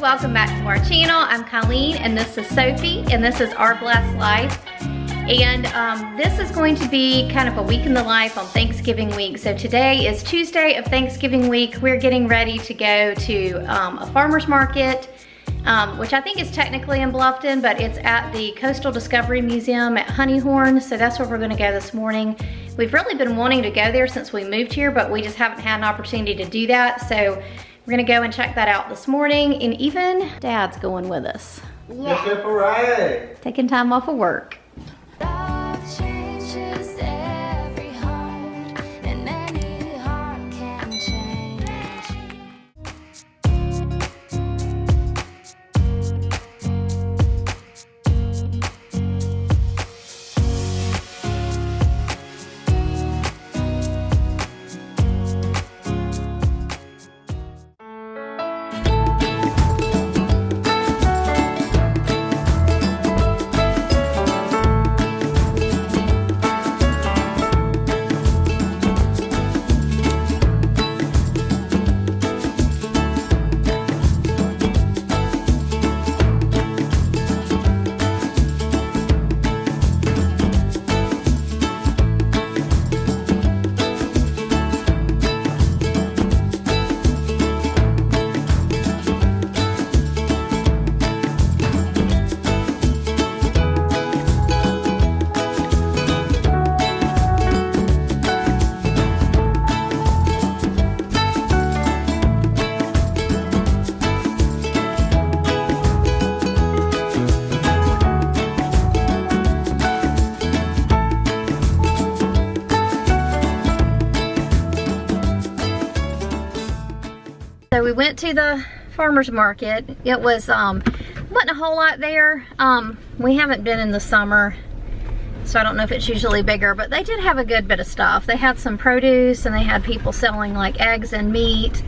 welcome back to our channel. I'm Colleen and this is Sophie and this is Our Blessed Life. And this is going to be kind of a week in the life on Thanksgiving week. So today is Tuesday of Thanksgiving week. We're getting ready to go to a farmer's market, which I think is technically in Bluffton, but it's at the Coastal Discovery Museum at Honeyhorn. So that's where we're gonna go this morning. We've really been wanting to go there since we moved here, but we just haven't had an opportunity to do that. So we're gonna go and check that out this morning. And even Dad's going with us. Yeah. Taking time off of work. So we went to the farmer's market. It was, wasn't a whole lot there. We haven't been in the summer, so I don't know if it's usually bigger, but they did have a good bit of stuff. They had some produce and they had people selling like eggs and meat,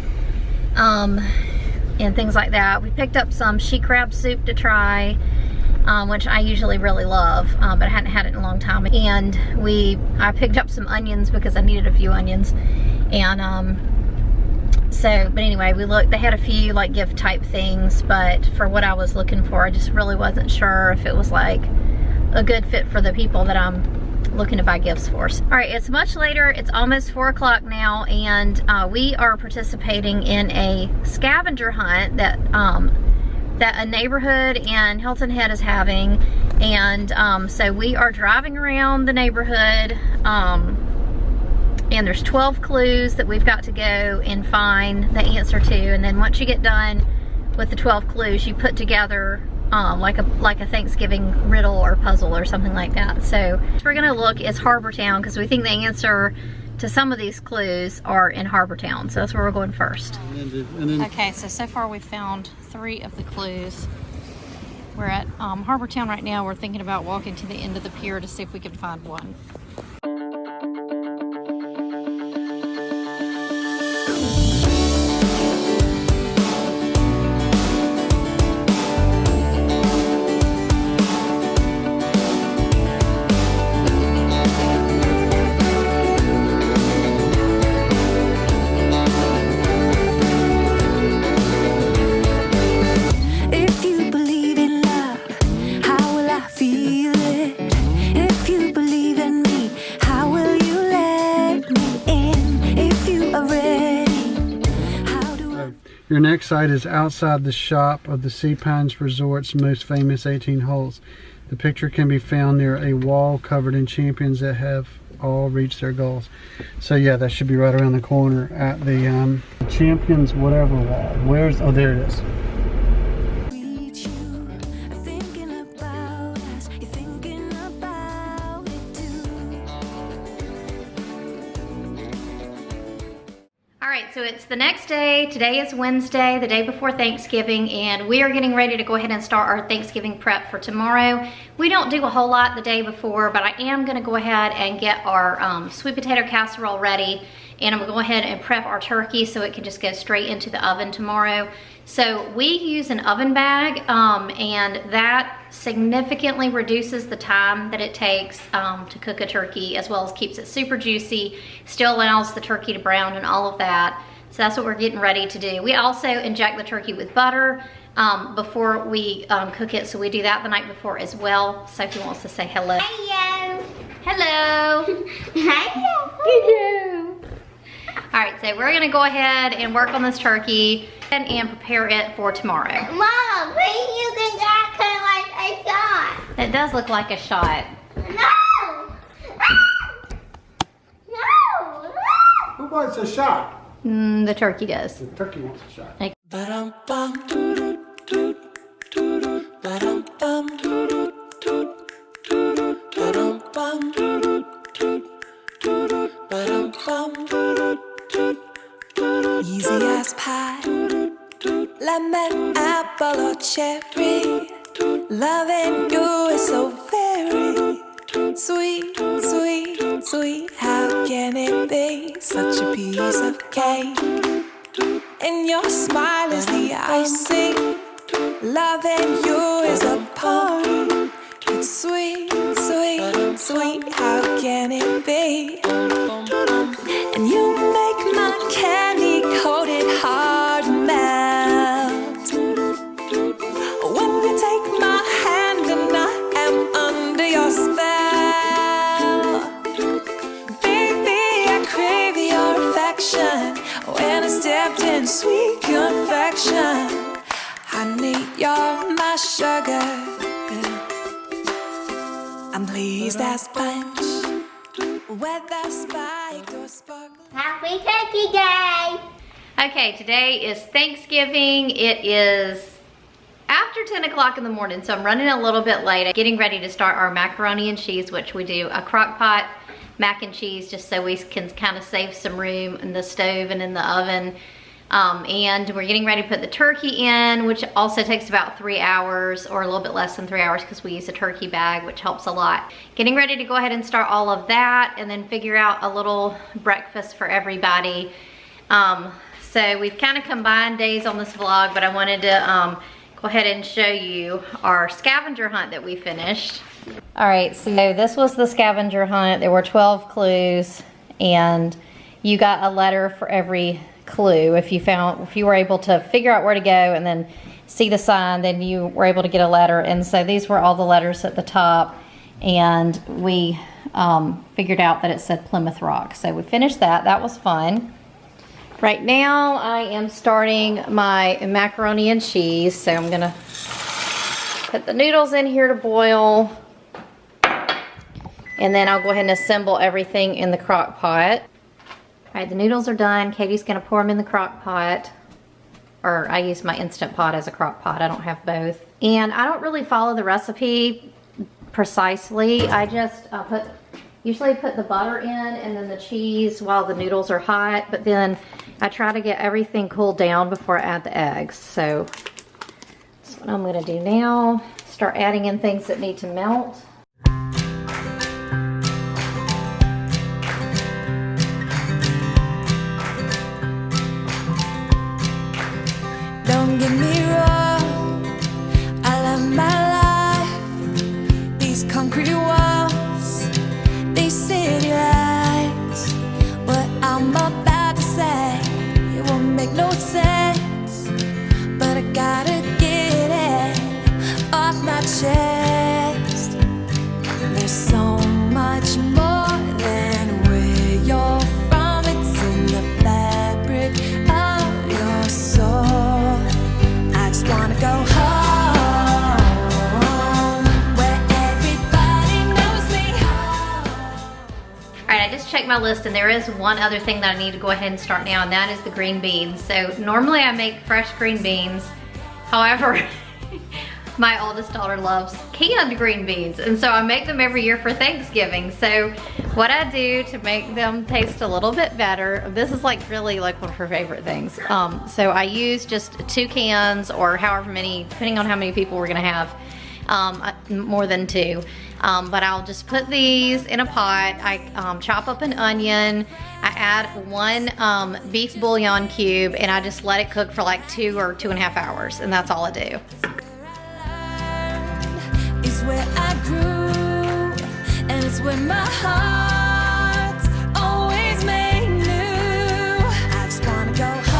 and things like that. We picked up some she crab soup to try, which I usually really love, but I hadn't had it in a long time. And I picked up some onions because I needed a few onions. And but anyway, they had a few like gift type things, but for what I was looking for, I just really wasn't sure if it was like a good fit for the people that I'm looking to buy gifts for. All right, it's much later. It's almost 4 o'clock now, and we are participating in a scavenger hunt that a neighborhood in Hilton Head is having. And so we are driving around the neighborhood, and there's 12 clues that we've got to go and find the answer to. And then once you get done with the 12 clues, you put together like a Thanksgiving riddle or puzzle or something like that. So we're gonna look is Harbortown, because we think the answer to some of these clues are in Harbortown. So that's where we're going first. Okay, so far we've found 3 of the clues. We're at Harbortown right now. We're thinking about walking to the end of the pier to see if we can find one. Your next site is outside the shop of the Sea Pines Resort's most famous 18 holes. The picture can be found near a wall covered in champions that have all reached their goals. So yeah, that should be right around the corner at the champions whatever wall. Oh, there it is. Alright, so it's the next day. Today is Wednesday, the day before Thanksgiving, and we are getting ready to go ahead and start our Thanksgiving prep for tomorrow. We don't do a whole lot the day before, but I am going to go ahead and get our sweet potato casserole ready, and I'm going to go ahead and prep our turkey so it can just go straight into the oven tomorrow. So we use an oven bag, and that significantly reduces the time that it takes to cook a turkey, as well as keeps it super juicy, still allows the turkey to brown and all of that. So that's what we're getting ready to do. We also inject the turkey with butter before we cook it, so we do that the night before as well. Sophie wants to say hello. Hello. Hello. Hello. Hello. All right, so we're gonna go ahead and work on this turkey and prepare it for tomorrow. Mom, why do you think that kind of like a shot? It does look like a shot. No! No! Who wants a shot? The turkey does. The turkey wants a shot. Easy as pie, lemon, apple or cherry. Loving you is so very sweet, sweet, sweet. How can it be such a piece of cake? And your smile is the icing. Loving you is a poem. It's sweet, sweet, sweet. How can it be? And you make my candy coated heart melt. When you take my hand and I am under your spell. Baby, I crave your affection. When I stepped in sweet confection. Honey, you're my sugar. I'm pleased as punch. Whether spiked or sparkling. Happy Turkey Day! Okay, today is Thanksgiving. It is after 10 o'clock in the morning, so I'm running a little bit late. Getting ready to start our macaroni and cheese, which we do a crock pot mac and cheese just so we can kind of save some room in the stove and in the oven. And we're getting ready to put the turkey in, which also takes about 3 hours or a little bit less than 3 hours because we use a turkey bag, which helps a lot. Getting ready to go ahead and start all of that and then figure out a little breakfast for everybody. So we've kind of combined days on this vlog, but I wanted to go ahead and show you our scavenger hunt that we finished. All right, so this was the scavenger hunt. There were 12 clues and you got a letter for every clue. If you were able to figure out where to go and then see the sign, then you were able to get a letter. And so these were all the letters at the top, and we figured out that it said Plymouth Rock. So we finished that. That was fun. Right now I am starting my macaroni and cheese. So I'm gonna put the noodles in here to boil, and then I'll go ahead and assemble everything in the crock pot. All right, the noodles are done. Katie's gonna pour them in the crock pot. Or I use my Instant Pot as a crock pot. I don't have both. And I don't really follow the recipe precisely. I just usually put the butter in and then the cheese while the noodles are hot. But then I try to get everything cooled down before I add the eggs. So that's what I'm gonna do now. Start adding in things that need to melt. Don't get me wrong, I love my life. These concrete walls, these city lights. What I'm about to say, it won't make no sense, but I gotta get it off my chest. There's so much more than where you're from. It's in the fabric of your soul. I just wanna go home, where everybody knows me home. All right, I just checked my list and there is one other thing that I need to go ahead and start now, and that is the green beans. So normally I make fresh green beans. However, my oldest daughter loves canned green beans, and so I make them every year for Thanksgiving. So what I do to make them taste a little bit better, this is like really like one of her favorite things. So I use just 2 cans or however many, depending on how many people we're gonna have, more than 2. But I'll just put these in a pot. I chop up an onion. I add 1 beef bouillon cube, and I just let it cook for like 2 or 2.5 hours, and that's all I do. It's where I grew, and it's where my heart's always made new. I just wanna go home.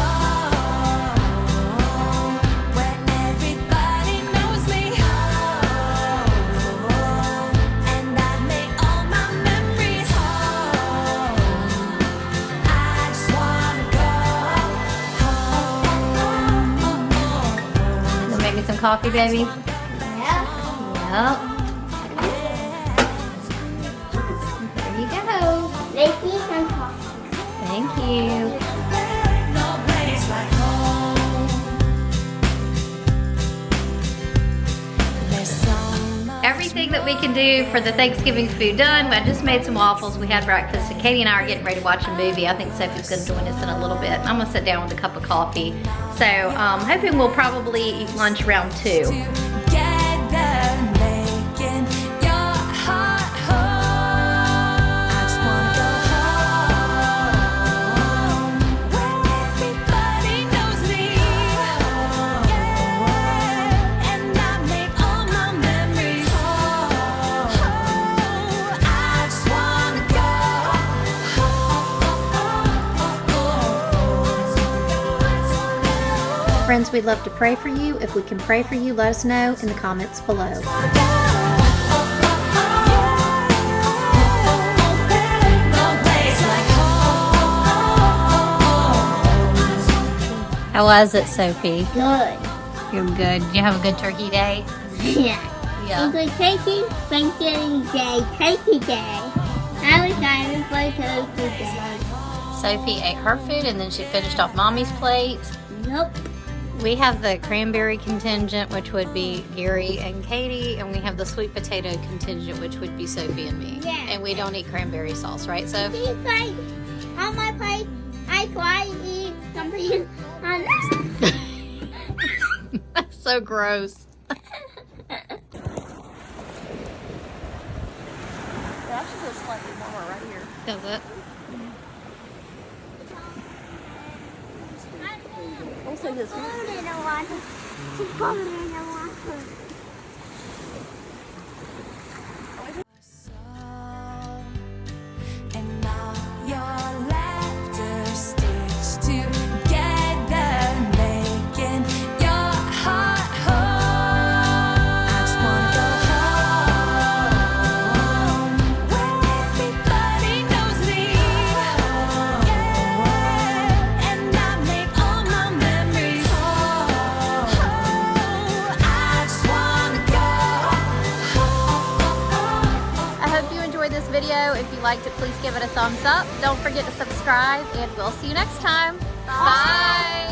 some coffee, baby? Yeah. Yep. There you go. Let's eat some coffee. Thank you. No place like home. There's so much Everything that we can do for the Thanksgiving food done. I just made some waffles. We had breakfast, and Katie and I are getting ready to watch a movie. I think Sophie's going to join us in a little bit. I'm going to sit down with a cup of coffee. So hoping we'll probably eat lunch around 2. together, making your heart whole. I just wanna go home, where everybody knows me. Yeah, and I make all my memories. I just wanna go. Friends, we'd love to pray for you. If we can pray for you, let us know in the comments below. How was it, Sophie? Good. You're good. Did you have a good turkey day? Yeah. Yeah. Good turkey, Thanksgiving Day, Turkey Day. I was driving for Turkey Day. Sophie ate her food and then she finished off Mommy's plate. Nope. We have the cranberry contingent, which would be Gary and Katie, and we have the sweet potato contingent, which would be Sophie and me. Yeah. And we don't eat cranberry sauce, right, Soph? See, like, on my plate, I try to eat something on this. That's so gross. Yeah, I should go slightly warmer right here. Does it? I'll say this. Cold in the water. She's cold in the water. And now your laughter stitched together, making your heart whole. I just wanna go home, where everybody knows me. Yeah, and I make all my memories. I just wanna go. I hope you enjoyed this video. If you liked it, please give it a thumbs up. Don't forget to subscribe, and we'll see you next time. Bye.